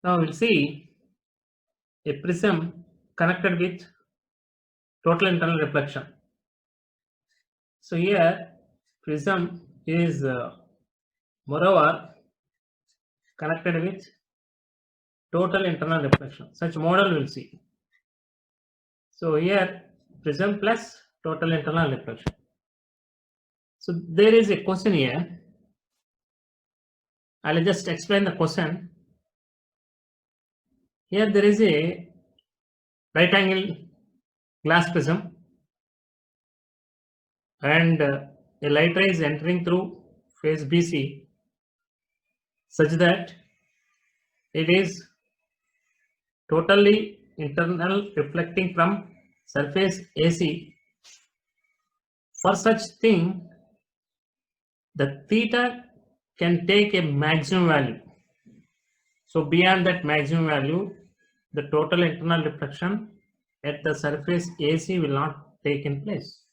Now we'll see a prism connected with total internal reflection. So here prism is moreover connected with total internal reflection. Such model we'll see. So here prism plus total internal reflection. So there is a question here. I'll just explain the question. Here there is a right angle glass prism and a light ray is entering through face BC such that it is totally internal reflecting from surface AC. For such thing, the theta can take a maximum value. So beyond that maximum value, the total internal reflection at the surface AC will not take in place.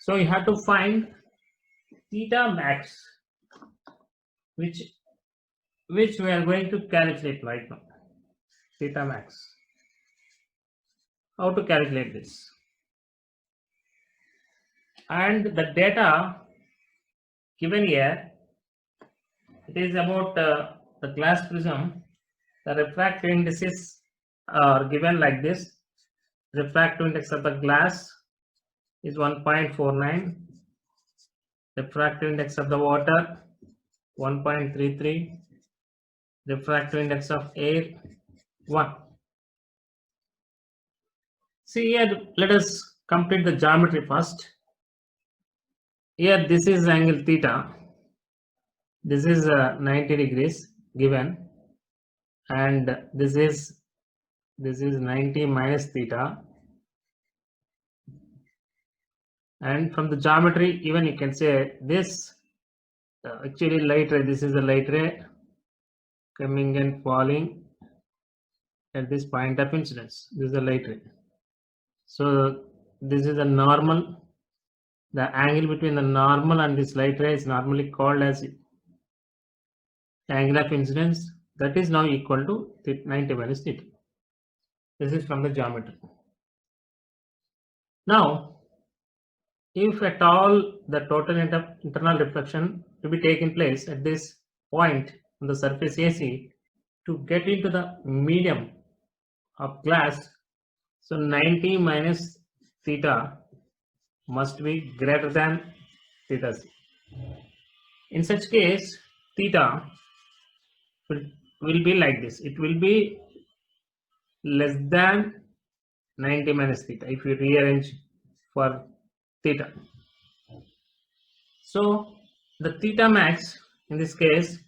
So you have to find theta max, which we are going to calculate right now. Theta max. How to calculate this? And the data given here, it is about the glass prism. The refractive indices are given like this. Refractive index of the glass is 1.49. Refractive index of the water 1.33. Refractive index of air 1. See here, let us complete the geometry first. Here this is angle theta. This is 90 degrees given, and this is 90 minus theta. And from the geometry, even you can say this actually light ray. This is the light ray coming and falling at this point of incidence. This is the light ray. So this is the normal. The angle between the normal and this light ray is normally called as angle of incidence. That is now equal to 90 minus theta. This is from the geometry. Now, if at all the total internal reflection to be taken place at this point on the surface AC, to get into the medium of glass, so 90 minus theta must be greater than theta c. In such case, theta will be like this. It will be less than 90 minus theta if you rearrange for theta. So the theta max in this case,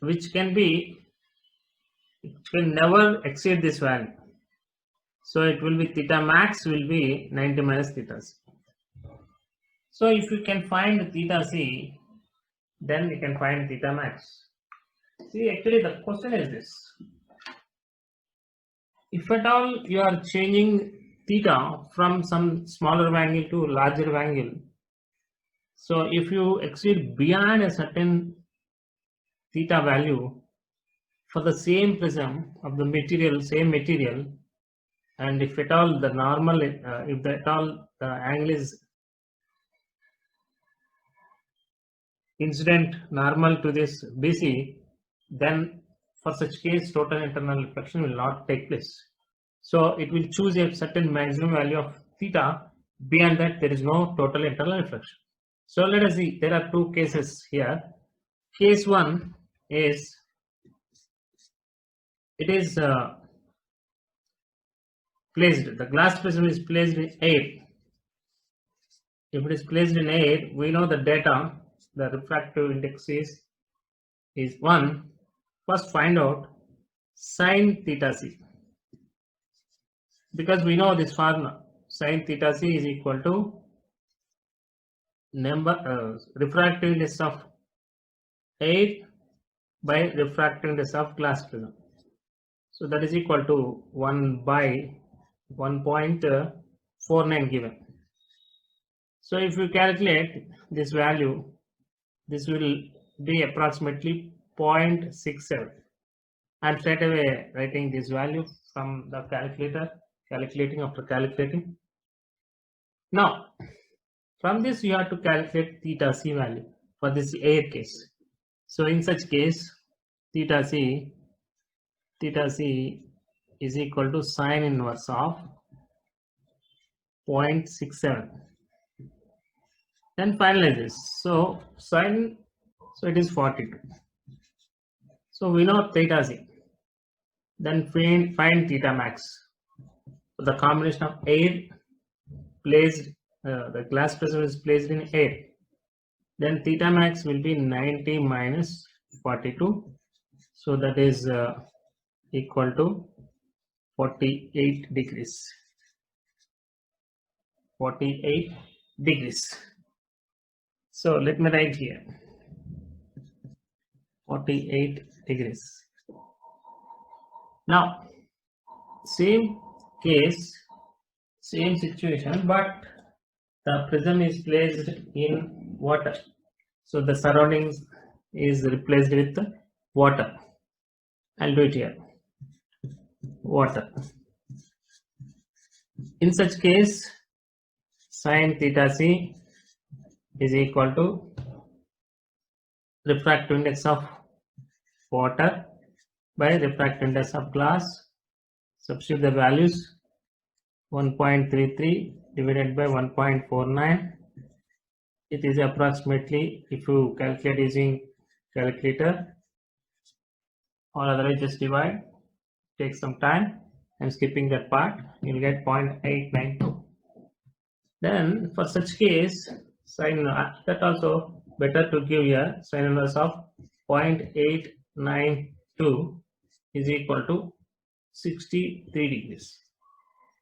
which can never exceed this value. So it will be theta max will be 90 minus theta c. So if you can find theta c, then you can find theta max. See, actually the question is this. If at all you are changing theta from some smaller angle to larger angle, so if you exceed beyond a certain theta value for the same prism of the material, same material, and if at all the normal, if at all the angle is incident normal to this BC, then for such case total internal reflection will not take place. So it will choose a certain maximum value of theta. Beyond that, there is no total internal reflection. So let us see, there are two cases here. Case 1 is, it is placed, the glass prism is placed in air. If it is placed in air, we know the data, the refractive index is 1. First find out sin theta c, because we know this formula, sin theta c is equal to refractive index of air by refractive index of glass prism. So that is equal to 1 by 1.49 given. So if you calculate this value, this will be approximately 0.67. I'm straight away writing this value from the calculator, after calculating. Now, from this you have to calculate theta c value for this air case. So in such case, theta c is equal to sine inverse of 0.67. Then finalize this. So sine, so it is 42. So we know theta c. Then find theta max. The combination of air placed, the glass prism is placed in air. Then theta max will be 90 minus 42. So that is equal to 48 degrees. 48 degrees. So let me write here 48 degrees. Now, same case, same situation, but the prism is placed in water. So the surroundings is replaced with water. I'll do it here. Water. In such case, sine theta c is equal to refractive index of water by refractive index of glass. Substitute the values. 1.33 divided by 1.49. It is approximately, if you calculate using calculator, or otherwise just divide, take some time. I'm skipping that part. You'll get 0.892. Then for such case, sine that also better to give here sine inverse of 0.892 is equal to 63 degrees.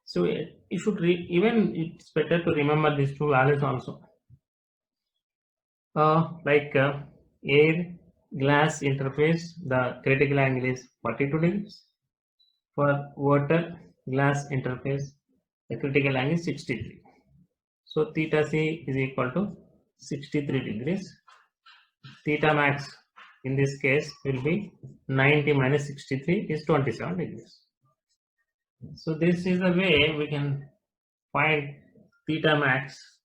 So you should even it's better to remember these two values also. Like air glass interface, the critical angle is 42 degrees. For water glass interface, the critical angle is 63. So theta c is equal to 63 degrees. Theta max in this case will be 90 minus 63 is 27 degrees. So this is the way we can find theta max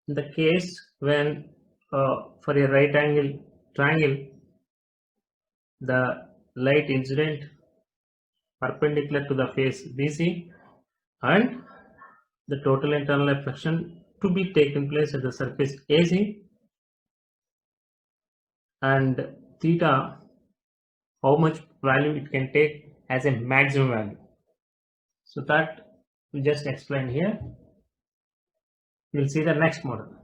in the case when for a right angle triangle, the light incident perpendicular to the face BC and the total internal reflection to be taken place at the surface AC, and theta, how much value it can take as a maximum value. So that we just explained here. We'll see the next model.